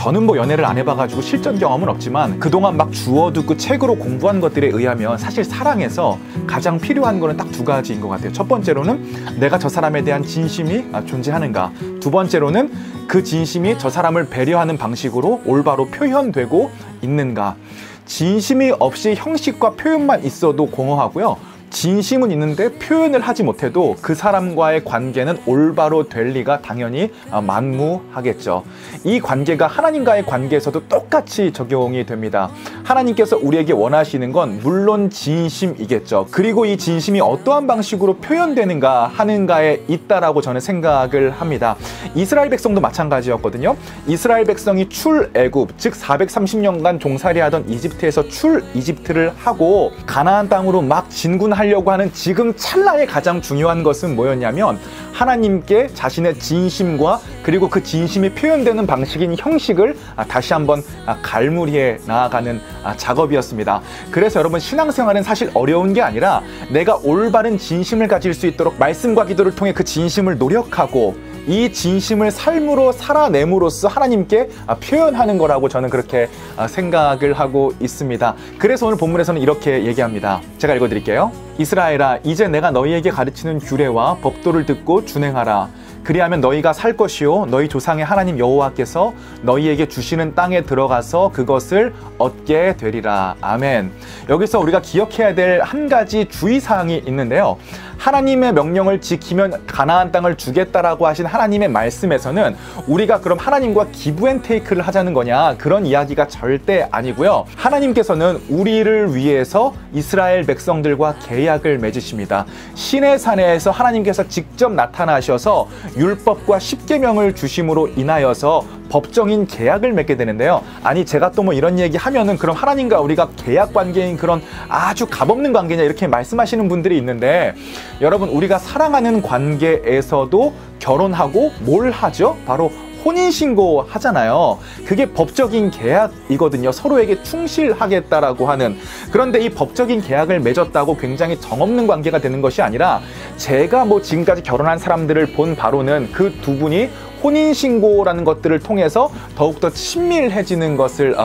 저는 뭐 연애를 안 해봐가지고 실전 경험은 없지만 그동안 막 주워두고 책으로 공부한 것들에 의하면 사실 사랑에서 가장 필요한 거는 딱 두 가지인 것 같아요. 첫 번째로는 내가 저 사람에 대한 진심이 존재하는가, 두 번째로는 그 진심이 저 사람을 배려하는 방식으로 올바로 표현되고 있는가. 진심이 없이 형식과 표현만 있어도 공허하고요, 진심은 있는데 표현을 하지 못해도 그 사람과의 관계는 올바로 될 리가 당연히 만무하겠죠. 이 관계가 하나님과의 관계에서도 똑같이 적용이 됩니다. 하나님께서 우리에게 원하시는 건 물론 진심이겠죠. 그리고 이 진심이 어떠한 방식으로 표현되는가 하는가에 있다라고 저는 생각을 합니다. 이스라엘 백성도 마찬가지였거든요. 이스라엘 백성이 출애굽, 즉 430년간 종살이하던 이집트에서 출이집트를 하고 가나안 땅으로 막 진군하려고 하는 지금 찰나의 가장 중요한 것은 뭐였냐면 하나님께 자신의 진심과 그리고 그 진심이 표현되는 방식인 형식을 다시 한번 갈무리해 나아가는 작업이었습니다. 그래서 여러분, 신앙생활은 사실 어려운 게 아니라 내가 올바른 진심을 가질 수 있도록 말씀과 기도를 통해 그 진심을 노력하고 이 진심을 삶으로 살아냄으로써 하나님께 표현하는 거라고 저는 그렇게 생각을 하고 있습니다. 그래서 오늘 본문에서는 이렇게 얘기합니다. 제가 읽어드릴게요. 이스라엘아, 이제 내가 너희에게 가르치는 규례와 법도를 듣고 준행하라. 그리하면 너희가 살 것이요 너희 조상의 하나님 여호와께서 너희에게 주시는 땅에 들어가서 그것을 얻게 되리라. 아멘. 여기서 우리가 기억해야 될 한 가지 주의사항이 있는데요. 하나님의 명령을 지키면 가나안 땅을 주겠다라고 하신 하나님의 말씀에서는 우리가 그럼 하나님과 기브앤테이크를 하자는 거냐, 그런 이야기가 절대 아니고요. 하나님께서는 우리를 위해서 이스라엘 백성들과 계약을 맺으십니다. 시내산에서 하나님께서 직접 나타나셔서 율법과 십계명을 주심으로 인하여서 법정인 계약을 맺게 되는데요. 아니, 제가 또 뭐 이런 얘기 하면은 그럼 하나님과 우리가 계약 관계인 그런 아주 값없는 관계냐, 이렇게 말씀하시는 분들이 있는데, 여러분, 우리가 사랑하는 관계에서도 결혼하고 뭘 하죠? 바로 혼인신고 하잖아요. 그게 법적인 계약이거든요. 서로에게 충실하겠다라고 하는. 그런데 이 법적인 계약을 맺었다고 굉장히 정없는 관계가 되는 것이 아니라, 제가 뭐 지금까지 결혼한 사람들을 본 바로는 그 두 분이 혼인신고라는 것들을 통해서 더욱더 친밀해지는 것을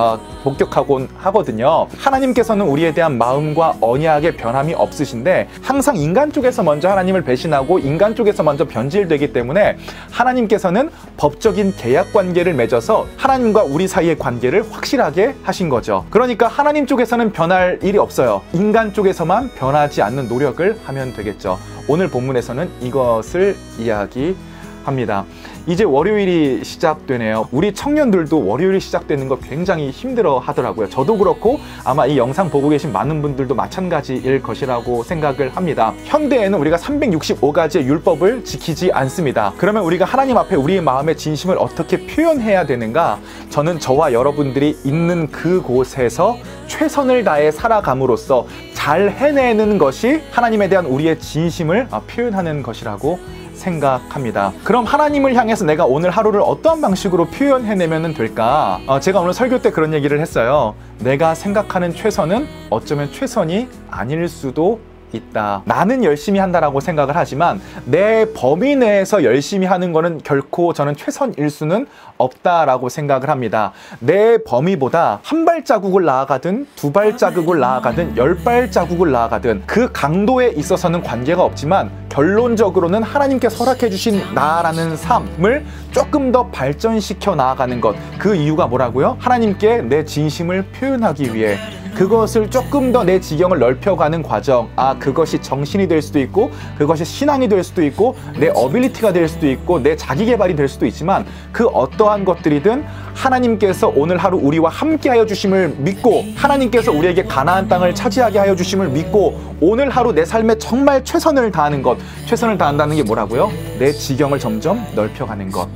목격하곤 하거든요. 하나님께서는 우리에 대한 마음과 언약의 변함이 없으신데 항상 인간 쪽에서 먼저 하나님을 배신하고 인간 쪽에서 먼저 변질되기 때문에 하나님께서는 법적인 계약 관계를 맺어서 하나님과 우리 사이의 관계를 확실하게 하신 거죠. 그러니까 하나님 쪽에서는 변할 일이 없어요. 인간 쪽에서만 변하지 않는 노력을 하면 되겠죠. 오늘 본문에서는 이것을 이야기합니다. 이제 월요일이 시작되네요. 우리 청년들도 월요일이 시작되는 거 굉장히 힘들어 하더라고요. 저도 그렇고 아마 이 영상 보고 계신 많은 분들도 마찬가지일 것이라고 생각을 합니다. 현대에는 우리가 365가지의 율법을 지키지 않습니다. 그러면 우리가 하나님 앞에 우리의 마음의 진심을 어떻게 표현해야 되는가? 저는 저와 여러분들이 있는 그곳에서 최선을 다해 살아감으로써 잘 해내는 것이 하나님에 대한 우리의 진심을 표현하는 것이라고 생각합니다. 그럼 하나님을 향해서 내가 오늘 하루를 어떠한 방식으로 표현해내면 될까? 제가 오늘 설교 때 그런 얘기를 했어요. 내가 생각하는 최선은 어쩌면 최선이 아닐 수도 있다. 나는 열심히 한다라고 생각을 하지만 내 범위 내에서 열심히 하는 거는 결코 저는 최선일 수는 없다라고 생각을 합니다. 내 범위보다 한 발자국을 나아가든 두 발자국을 나아가든 10발자국을 나아가든 그 강도에 있어서는 관계가 없지만 결론적으로는 하나님께서 허락해 주신 나라는 삶을 조금 더 발전시켜 나아가는 것. 그 이유가 뭐라고요? 하나님께 내 진심을 표현하기 위해 그것을 조금 더 내 지경을 넓혀가는 과정. 그것이 정신이 될 수도 있고 그것이 신앙이 될 수도 있고 내 어빌리티가 될 수도 있고 내 자기 개발이 될 수도 있지만 그 어떠한 것들이든 하나님께서 오늘 하루 우리와 함께 하여 주심을 믿고 하나님께서 우리에게 가나안 땅을 차지하게 하여 주심을 믿고 오늘 하루 내 삶에 정말 최선을 다하는 것. 최선을 다한다는 게 뭐라고요? 내 지경을 점점 넓혀가는 것.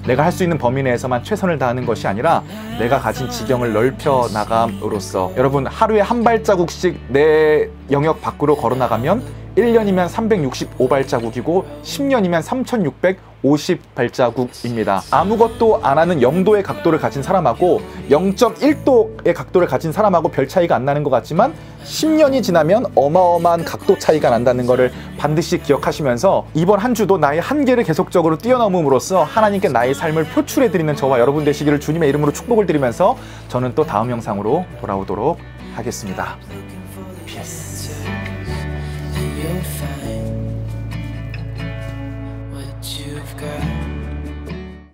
내가 할 수 있는 범위 내에서만 최선을 다하는 것이 아니라 내가 가진 지경을 넓혀 나감으로써 여러분 하루에 한 발자국씩 내 영역 밖으로 걸어 나가면 1년이면 365발자국이고 10년이면 3650발자국입니다. 아무것도 안 하는 0도의 각도를 가진 사람하고 0.1도의 각도를 가진 사람하고 별 차이가 안 나는 것 같지만 10년이 지나면 어마어마한 각도 차이가 난다는 것을 반드시 기억하시면서 이번 한 주도 나의 한계를 계속적으로 뛰어넘음으로써 하나님께 나의 삶을 표출해드리는 저와 여러분 되시기를 주님의 이름으로 축복을 드리면서 저는 또 다음 영상으로 돌아오도록 하겠습니다.